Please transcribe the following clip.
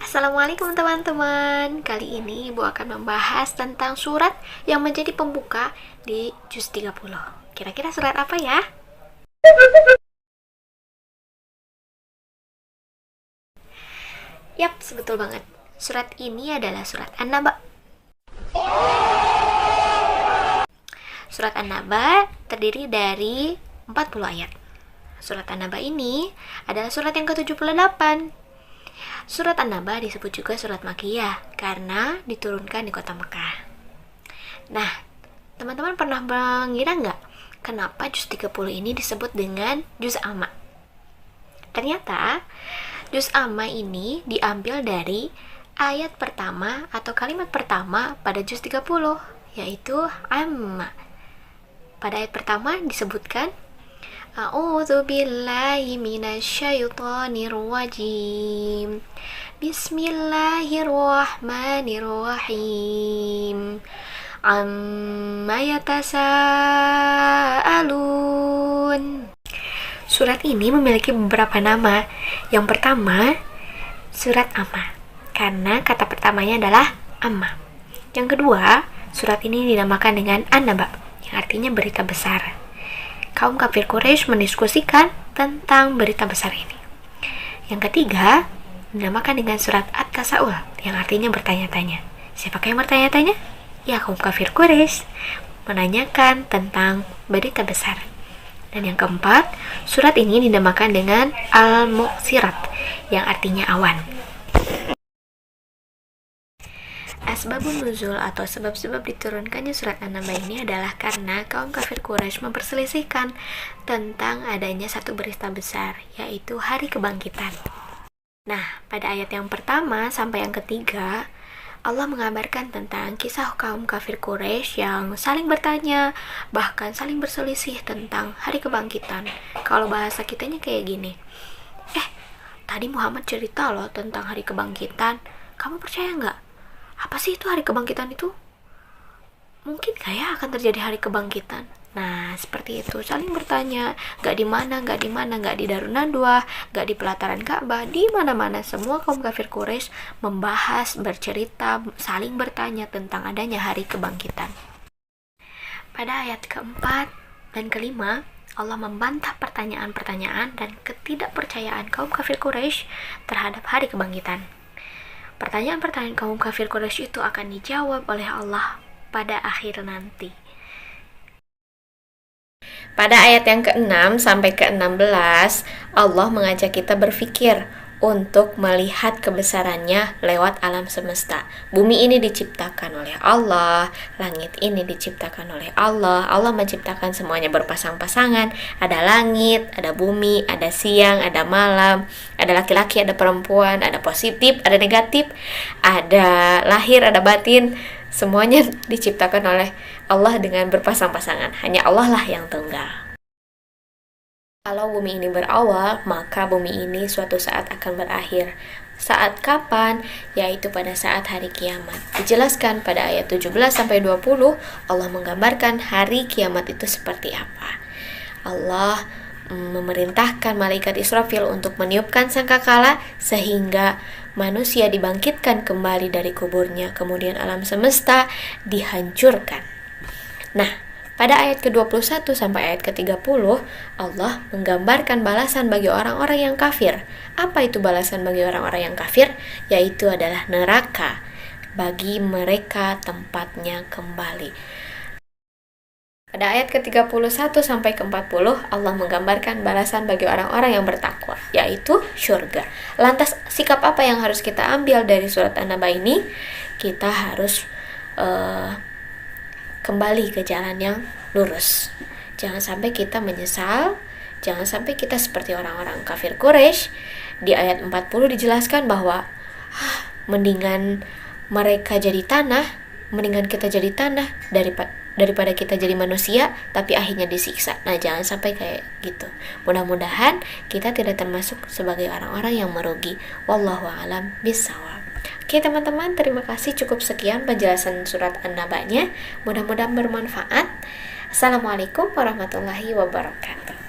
Assalamualaikum teman-teman. Kali ini Ibu akan membahas tentang surat yang menjadi pembuka di juz 30. Kira-kira surat apa ya? Yap, betul banget. Surat ini adalah surat An-Naba. Surat An-Naba terdiri dari 40 ayat. Surat An-Naba ini adalah surat yang ke-78. Surat An-Naba disebut juga surat Makkiyah karena diturunkan di kota Mekah. Nah, teman-teman pernah mengira nggak kenapa juz 30 ini disebut dengan juz amma? Ternyata juz amma ini diambil dari ayat pertama atau kalimat pertama pada juz 30, yaitu amma. Pada ayat pertama disebutkan A'udzu billahi minasyaitonir rajim. Bismillahirrahmanirrahim. Amma yatasaalun. Surat ini memiliki beberapa nama. Yang pertama, surat Amma, karena kata pertamanya adalah Amma. Yang kedua, surat ini dinamakan dengan An-Naba, yang artinya berita besar. Kaum kafir Quraisy mendiskusikan tentang berita besar ini. Yang ketiga, dinamakan dengan surat At-Tasa'ul, yang artinya bertanya-tanya. Siapakah yang bertanya-tanya? Ya, kaum kafir Quraisy menanyakan tentang berita besar. Dan yang keempat, surat ini dinamakan dengan Al-Mu'sirat, yang artinya awan. Asbabun nuzul atau sebab-sebab diturunkannya surat An-Naba ini adalah karena kaum kafir Quraisy memperselisihkan tentang adanya satu berita besar, yaitu hari kebangkitan. Nah, pada ayat yang pertama sampai yang ketiga, Allah mengabarkan tentang kisah kaum kafir Quraisy yang saling bertanya, bahkan saling berselisih tentang hari kebangkitan. Kalau bahasa kitanya kayak gini, tadi Muhammad cerita loh tentang hari kebangkitan, kamu percaya nggak? Apa sih itu hari kebangkitan itu? Mungkin kayak akan terjadi hari kebangkitan. Nah, seperti itu, saling bertanya, gak di mana, gak di Darun Nadwa, gak di pelataran Ka'bah, di mana-mana semua kaum kafir Quraisy membahas, bercerita, saling bertanya tentang adanya hari kebangkitan. Pada ayat keempat dan kelima, Allah membantah pertanyaan-pertanyaan dan ketidakpercayaan kaum kafir Quraisy terhadap hari kebangkitan. Pertanyaan-pertanyaan kaum kafir Quraisy itu akan dijawab oleh Allah pada akhir nanti. Pada ayat yang ke-6 sampai ke-16, Allah mengajak kita berpikir untuk melihat kebesarannya lewat alam semesta. Bumi ini diciptakan oleh Allah, langit ini diciptakan oleh Allah. Allah menciptakan semuanya berpasang-pasangan. Ada langit, ada bumi, ada siang, ada malam, ada laki-laki, ada perempuan, ada positif, ada negatif, ada lahir, ada batin. Semuanya diciptakan oleh Allah dengan berpasang-pasangan. Hanya Allah lah yang tunggal. Kalau bumi ini berawal, maka bumi ini suatu saat akan berakhir. Saat kapan? Yaitu pada saat hari kiamat. Dijelaskan pada ayat 17-20, Allah menggambarkan hari kiamat itu seperti apa. Allah memerintahkan malaikat Israfil untuk meniupkan sangkakala sehingga manusia dibangkitkan kembali dari kuburnya. Kemudian alam semesta dihancurkan. Nah, pada ayat ke-21 sampai ayat ke-30, Allah menggambarkan balasan bagi orang-orang yang kafir. Apa itu balasan bagi orang-orang yang kafir? Yaitu adalah neraka bagi mereka tempatnya kembali. Pada ayat ke-31 sampai ke-40, Allah menggambarkan balasan bagi orang-orang yang bertakwa, yaitu syurga. Lantas, sikap apa yang harus kita ambil dari surat An-Naba ini? Kita harus kembali ke jalan yang lurus. Jangan sampai kita menyesal, jangan sampai kita seperti orang-orang kafir Quraisy. Di ayat 40 dijelaskan bahwa mendingan mereka jadi tanah, mendingan kita jadi tanah daripada kita jadi manusia tapi akhirnya disiksa. Nah, jangan sampai kayak gitu. Mudah-mudahan kita tidak termasuk sebagai orang-orang yang merugi. Wallahu a'lam bishawab. Oke teman-teman, terima kasih, cukup sekian penjelasan surat An-Naba-nya. Mudah-mudahan bermanfaat. Assalamualaikum warahmatullahi wabarakatuh.